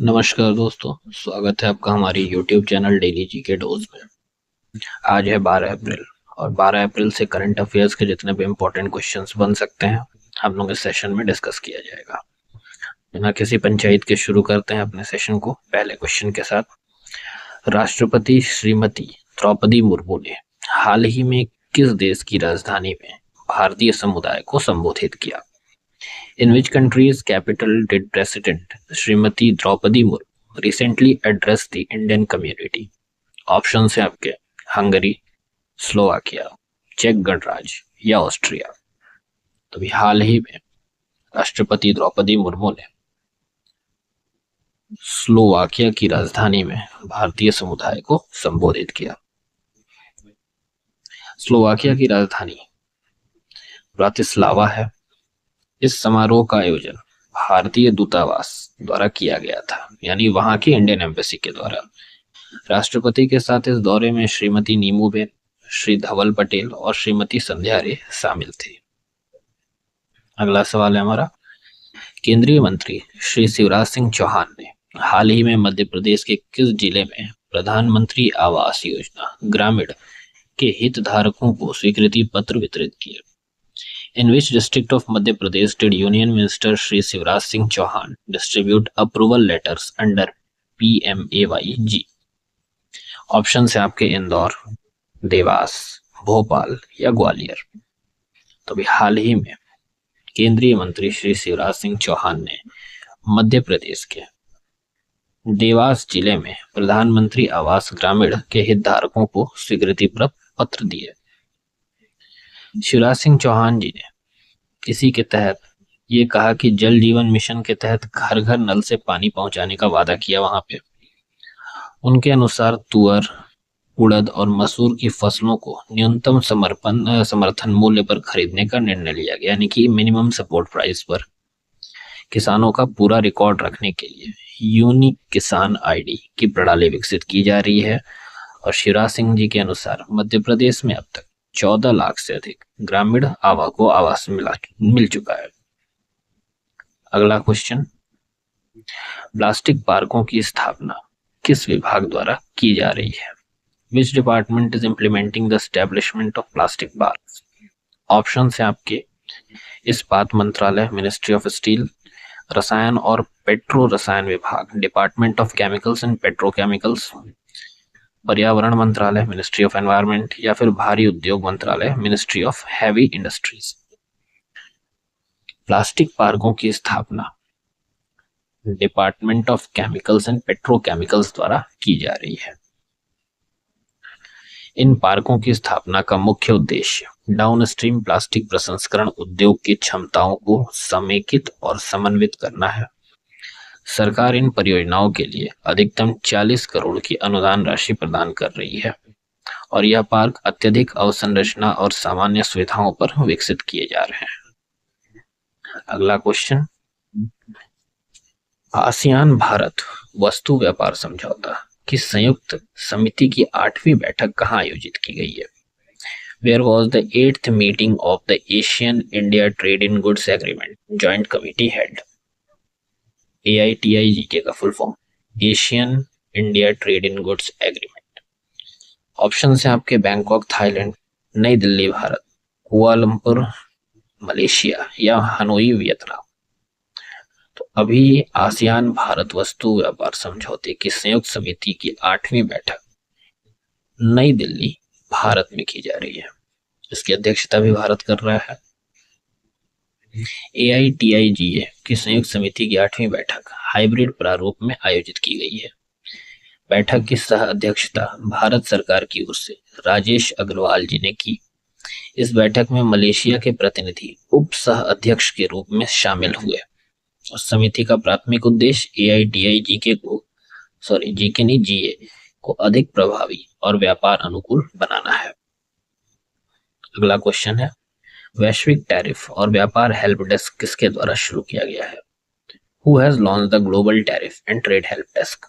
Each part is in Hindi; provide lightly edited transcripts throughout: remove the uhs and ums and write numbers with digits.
नमस्कार दोस्तों, स्वागत है आपका हमारी YouTube channel daily GK dose में। आज है 12 अप्रैल और 12 अप्रैल से करंट अफेयर्स के जितने भी इम्पोर्टेंट क्वेश्चंस बन सकते हैं हम लोग इस सेशन में डिस्कस किया जाएगा। बिना किसी पंचायत के शुरू करते हैं अपने सेशन को पहले क्वेश्चन के साथ। राष्ट्रपति श्रीमती द्रौपदी मुर्मू ने हाल ही में किस देश की राजधानी में भारतीय समुदाय को संबोधित किया? In which country's capital did President Shrimati Droupadi Murmu recently address the Indian community? Option है आपके हंगरी, स्लोवाकिया, चेक गणराज्य या ऑस्ट्रिया। तो भी हाल ही में राष्ट्रपति द्रौपदी मुर्मू ने स्लोवाकिया की राजधानी में भारतीय समुदाय को संबोधित किया। स्लोवाकिया की राजधानी ब्रातिस्लावा है। इस समारोह का आयोजन भारतीय दूतावास द्वारा किया गया था, यानी वहां की इंडियन एम्बेसी के द्वारा। राष्ट्रपति के साथ इस दौरे में श्रीमती नीमूबेन, श्री धवल पटेल और श्रीमती संध्या रे शामिल थे। अगला सवाल है हमारा, केंद्रीय मंत्री श्री शिवराज सिंह चौहान ने हाल ही में मध्य प्रदेश के किस जिले में प्रधानमंत्री आवास योजना ग्रामीण के हितधारकों को स्वीकृति पत्र वितरित किए? In which district of Madhya Pradesh did Union Minister Shri Shivraj Singh Chauhan distribute approval letters under PMAYG? Option है आपके इंदौर, देवास, भोपाल या ग्वालियर। तो भी हाल ही में केंद्रीय मंत्री श्री शिवराज सिंह चौहान ने मध्य प्रदेश के देवास जिले में प्रधानमंत्री आवास ग्रामीण के हितधारकों को स्वीकृति पत्र दिए। शिवराज सिंह चौहान जी ने इसी के तहत ये कहा कि जल जीवन मिशन के तहत घर घर नल से पानी पहुंचाने का वादा किया वहां पे। उनके अनुसार तुअर, उड़द और मसूर की फसलों को न्यूनतम समर्थन मूल्य पर खरीदने का निर्णय लिया गया, यानी कि मिनिमम सपोर्ट प्राइस पर। किसानों का पूरा रिकॉर्ड रखने के लिए यूनिक किसान आईडी की प्रणाली विकसित की जा रही है। और शिवराज सिंह जी के अनुसार मध्य प्रदेश में अब तक 14 लाख से अधिक ग्रामीण को आवास मिल चुका है। अगला क्वेश्चन, प्लास्टिक पार्कों की स्थापना किस विभाग द्वारा की जा रही है? Which department is implementing the establishment of plastic parks? Option है आपके इस्पात मंत्रालय, मिनिस्ट्री ऑफ स्टील, रसायन और पेट्रो रसायन विभाग, department of chemicals and petrochemicals, पर्यावरण मंत्रालय, मिनिस्ट्री ऑफ एनवायरनमेंट, या फिर भारी उद्योग मंत्रालय, ministry of heavy industries. Plastic पार्कों की स्थापना department of chemicals and petrochemicals द्वारा की जा रही है। इन पार्कों की स्थापना का मुख्य उद्देश्य डाउनस्ट्रीम प्लास्टिक प्रसंस्करण उद्योग की क्षमताओं को समेकित और समन्वित करना है। सरकार इन परियोजनाओं के लिए अधिकतम 40 करोड़ की अनुदान राशि प्रदान कर रही है और यह पार्क अत्यधिक अवसंरचना और सामान्य सुविधाओं पर विकसित किए जा रहे हैं। अगला क्वेश्चन, आसियान भारत वस्तु व्यापार समझौता की संयुक्त समिति की 8वीं बैठक कहाँ आयोजित की गई है? Where was the 8th meeting of the Asian India Trade in Goods Agreement Joint Committee held? AITIGK का full form Asian India trade in goods agreement. Option है आपके बैंकॉक थाईलैंड, नई दिल्ली भारत, कुआलालंपुर मलेशिया या हनोई वियतनाम। तो अभी आसियान भारत वस्तु व्यापार समझौते की संयुक्त समिति की 8वीं बैठक नई दिल्ली भारत में की जा रही है। इसकी अध्यक्षता भी भारत कर रहा है। AITIGA की संयुक्त समिति की 8वीं बैठक हाइब्रिड प्रारूप में आयोजित की गई है। बैठक की सह अध्यक्षता भारत सरकार की ओर से राजेश अग्रवाल जी ने की। इस बैठक में मलेशिया के प्रतिनिधि उप सह अध्यक्ष के रूप में शामिल हुए। समिति का प्राथमिक उद्देश्य AITIGA को अधिक प्रभावी और व्यापार अनुकूल बनाना है। अगला क्वेश्चन है, वैश्विक टैरिफ और व्यापार हेल्प डेस्क किसके द्वारा शुरू किया गया है? Who has launched the global tariff and trade help desk?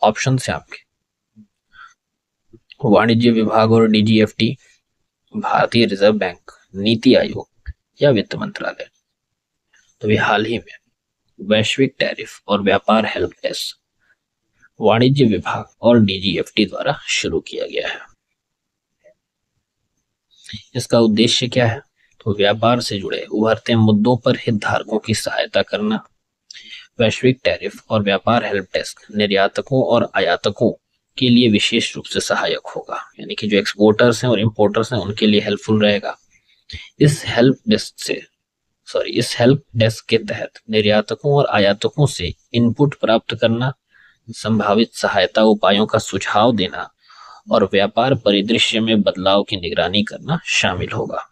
Option है आपके वाणिज्य विभाग और DGFT, भारतीय रिजर्व बैंक, नीति आयोग या वित्त मंत्रालय। तो हाल ही में वैश्विक टैरिफ और व्यापार हेल्प डेस्क वाणिज्य विभाग और डीजीएफटी द्वारा शुरू किया गया है। इसका उद्देश्य क्या है? तो व्यापार से जुड़े उभरते मुद्दों पर हितधारकों की सहायता करना, वैश्विक टैरिफ और व्यापार हेल्प डेस्क निर्यातकों और आयातकों के लिए विशेष रूप से सहायक होगा, यानी कि जो एक्सपोर्टर्स हैं और इंपोर्टर्स हैं उनके लिए हेल्पफुल रहेगा। इस हेल्प डेस्क के तहत निर्यातकों और आयातकों से इनपुट प्राप्त करना, संभावित सहायता उपायों का सुझाव देना और व्यापार परिदृश्य में बदलाव की निगरानी करना शामिल होगा।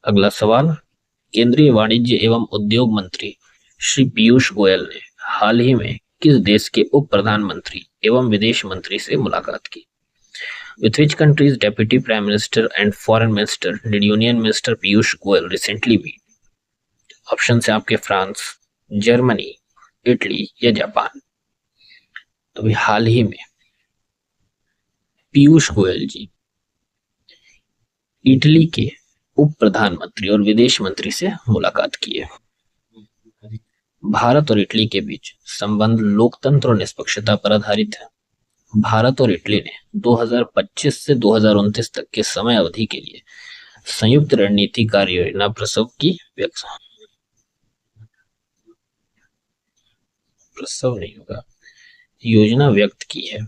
अगला सवाल, केंद्रीय वाणिज्य एवं उद्योग मंत्री श्री पीयूष गोयल ने हाल ही में किस देश के उप प्रधानमंत्री एवं विदेश मंत्री से मुलाकात की? With which country's Deputy Prime Minister and Foreign Minister did Union Minister Piyush Goyal recently meet? Option है आपके फ्रांस, जर्मनी, इटली या जापान। तो अभी हाल ही में पीयूष गोयल जी इटली के उप प्रधानमंत्री और विदेश मंत्री से मुलाकात की है। भारत और इटली के बीच संबंध लोकतंत्र और निष्पक्षता पर आधारित है। भारत और इटली ने 2025 से 2029 तक के समय अवधि के लिए संयुक्त रणनीति कार्य योजना योजना व्यक्त की है।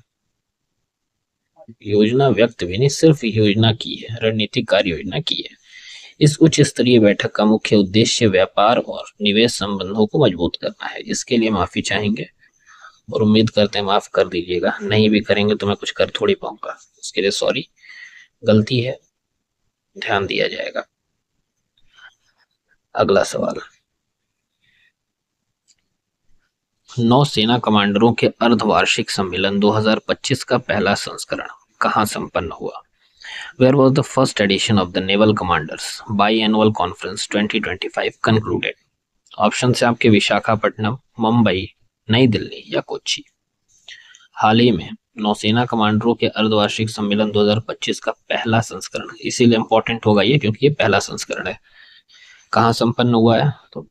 योजना व्यक्त भी नहीं, सिर्फ योजना की है, रणनीतिक कार्य योजना की है। इस उच्च स्तरीय बैठक का मुख्य उद्देश्य व्यापार और निवेश संबंधों को मजबूत करना है। इसके लिए माफी चाहेंगे और उम्मीद करते हैं माफ कर दीजिएगा, नहीं भी करेंगे तो मैं कुछ कर थोड़ी पाऊंगा, इसके लिए सॉरी, गलती है, ध्यान दिया जाएगा। अगला सवाल, नौसेना कमांडरों के अर्धवार्षिक सम्मेलन 2025 का पहला संस्करण कहां संपन्न हुआ? Where was the first edition of the Naval Commanders Biannual Conference 2025 concluded? Option से आपके विशाखापट्टनम, मुंबई, नई दिल्ली या कोच्चि। हाल ही में नौसेना कमांडरों के अर्धवार्षिक सम्मेलन 2025 का पहला संस्करण, इसीलिए इंपॉर्टेंट होगा ये क्योंकि ये पहला संस्करण है, कहाँ संपन्न हुआ है? तो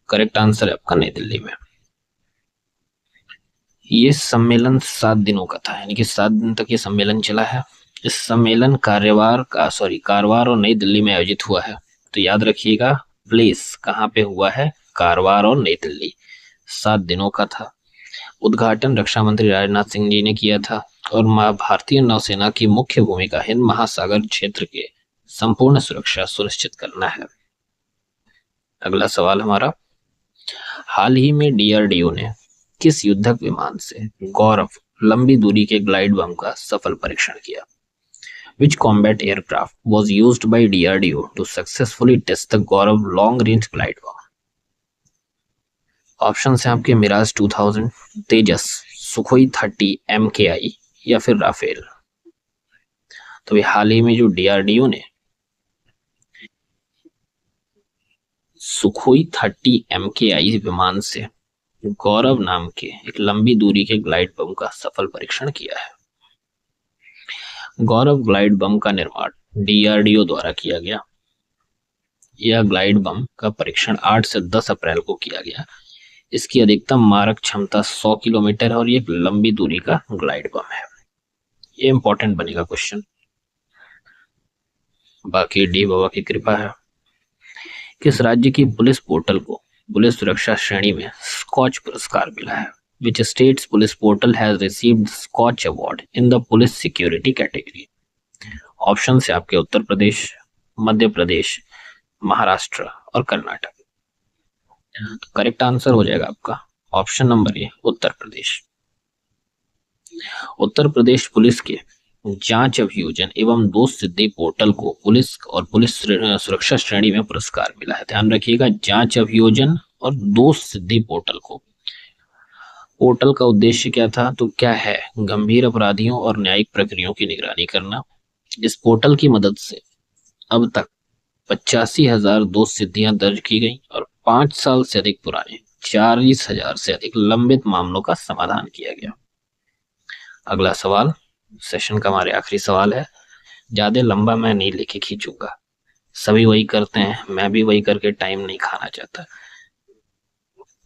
करेक्ट आंसर है आपका नई दिल्ली में। ये सम्मेलन 7 दिनों का था, यानी कि 7 दिन तक ये सम्मेलन चला है। इस सम्मेलन कारवार और नई दिल्ली में आयोजित हुआ है। तो याद रखिएगा प्लेस कहाँ पे हुआ है, कारवार और नई दिल्ली। 7 दिनों का था। उद्घाटन रक्षा मंत्री राजनाथ सिंह जी ने किया था और भारतीय नौसेना की मुख्य भूमिका हिंद महासागर क्षेत्र के संपूर्ण सुरक्षा सुनिश्चित करना है। अगला सवाल हमारा, हाल ही में डीआरडीओ ने किस युद्धक विमान से गौरव लंबी दूरी के ग्लाइड बम का सफल परीक्षण किया? Which combat aircraft was used by DRDO to successfully test the Gaurav long range glide bomb? Option है आपके मिराज 2000, तेजस, सुखोई 30 MKI या फिर राफेल। तो हाल ही में जो डीआरडीओ ने सुखोई 30 MKI विमान से गौरव नाम के एक लंबी दूरी के ग्लाइड बम का सफल परीक्षण किया है। गौरव ग्लाइड बम का निर्माण डीआरडीओ द्वारा किया गया। यह ग्लाइड बम का परीक्षण 8 से 10 अप्रैल को किया गया। इसकी अधिकतम मारक क्षमता 100 किलोमीटर है और ये एक लंबी दूरी का ग्लाइड बम है। ये इंपॉर्टेंट बनेगा क्वेश्चन, बाकी डी बाबा की कृपा है। किस राज्य की पुलिस पोर्टल को पुलिस सुरक्षा श्रेणी में स्कॉच पुरस्कार मिला है? Which state's police portal has received Scotch Award in the police security category? Option से आपके उत्तर प्रदेश, मध्य प्रदेश, महाराष्ट्र और कर्नाटक। करेक्ट आंसर हो जाएगा आपका option number A, Uttar Pradesh. Uttar Pradesh police के जांच अभियोजन एवं दोष सिद्धि पोर्टल को पुलिस और पुलिस सुरक्षा श्रेणी में पुरस्कार मिला है। ध्यान रखिएगा, जांच अभियोजन और दोष सिद्धि पोर्टल को। पोर्टल का उद्देश्य क्या था? तो क्या है, गंभीर अपराधियों और न्यायिक प्रक्रियाओं की निगरानी करना। इस पोर्टल की मदद से अब तक 85,000 दोष सिद्धियां दर्ज की गई और 5 साल से अधिक पुराने 40,000 से अधिक लंबित मामलों का समाधान किया गया। अगला सवाल सेशन का हमारे आखिरी सवाल है। ज्यादा लंबा मैं नहीं लेके खींचूंगा, सभी वही करते हैं, मैं भी वही करके टाइम नहीं खाना चाहता।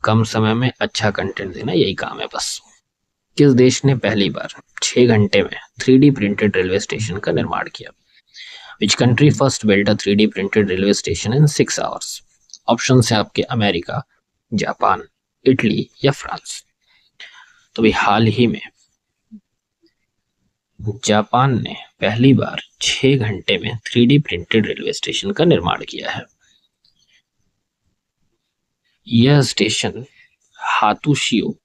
कम समय में अच्छा कंटेंट देना, यही काम है बस। किस देश ने पहली बार 6 घंटे में 3D प्रिंटेड रेलवे स्टेशन का निर्माण किया? Which country first built a 3D printed railway station in 6 hours? Option है आपके अमेरिका, जापान, इटली या फ्रांस। तो भाई हाल ही में जापान ने पहली बार 6 घंटे में 3D प्रिंटेड रेलवे स्टेशन का निर्माण किया है। यह स्टेशन हातुशियो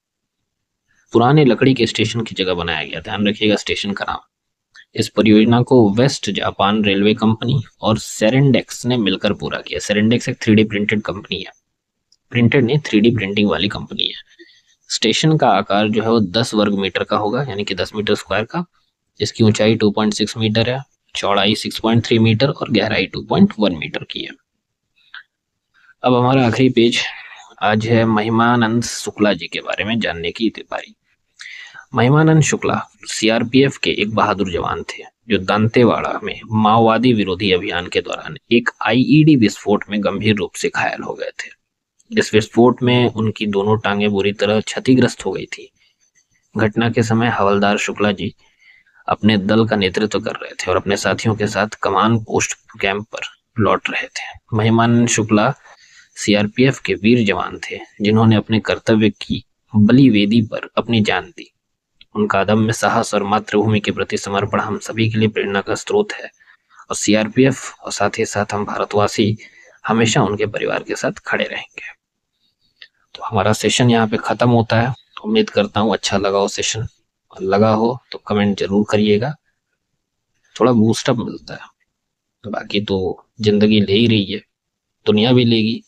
पुराने लकड़ी के स्टेशन की जगह बनाया गया। ध्यान रखिएगा स्टेशन का नाम। इस परियोजना को वेस्ट जापान रेलवे कंपनी और सेरेंडेक्स ने मिलकर पूरा किया। सेरेंडेक्स एक 3D प्रिंटेड कंपनी है, प्रिंटेड नहीं 3D प्रिंटिंग वाली कंपनी है। स्टेशन का आकार जो है वो 10 वर्ग मीटर का होगा, यानी कि 10 मीटर स्क्वायर का। इसकी ऊंचाई 2.6 मीटर है, चौड़ाई 6.3 मीटर और गहराई 2.1 मीटर की है। अब हमारा आखिरी पेज आज है महिमानंद शुक्ला जी के बारे में जानने की बारी। महिमानंद शुक्ला सीआरपीएफ के एक बहादुर जवान थे जो दंतेवाड़ा में माओवादी विरोधी अभियान के दौरान एक आईईडी विस्फोट में गंभीर रूप से घायल हो गए थे। इस विस्फोट में उनकी दोनों टांगें बुरी तरह क्षतिग्रस्त हो गई थी। घटना के समय हवलदार शुक्ला जी अपने दल का नेतृत्व कर रहे थे और अपने साथियों के साथ कमान पोस्ट कैंप पर लौट रहे थे। महिमानंद शुक्ला सीआरपीएफ के वीर जवान थे जिन्होंने अपने कर्तव्य की बलि वेदी पर अपनी जान दी। उनका अदम्य साहस और मातृभूमि के प्रति समर्पण हम सभी के लिए प्रेरणा का स्रोत है और सीआरपीएफ और साथ ही साथ हम भारतवासी हमेशा उनके परिवार के साथ खड़े रहेंगे। तो हमारा सेशन यहाँ पे खत्म होता है। उम्मीद करता हूँ अच्छा लगा हो सेशन, और लगा हो तो कमेंट जरूर करिएगा, थोड़ा बूस्टअप मिलता है। तो बाकी तो जिंदगी ले ही रही है, दुनिया भी लेगी।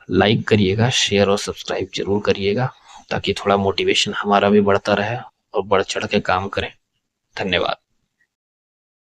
लाइक करिएगा, शेयर और सब्सक्राइब जरूर करिएगा ताकि थोड़ा मोटिवेशन हमारा भी बढ़ता रहे और बढ़ चढ़ के काम करें। धन्यवाद।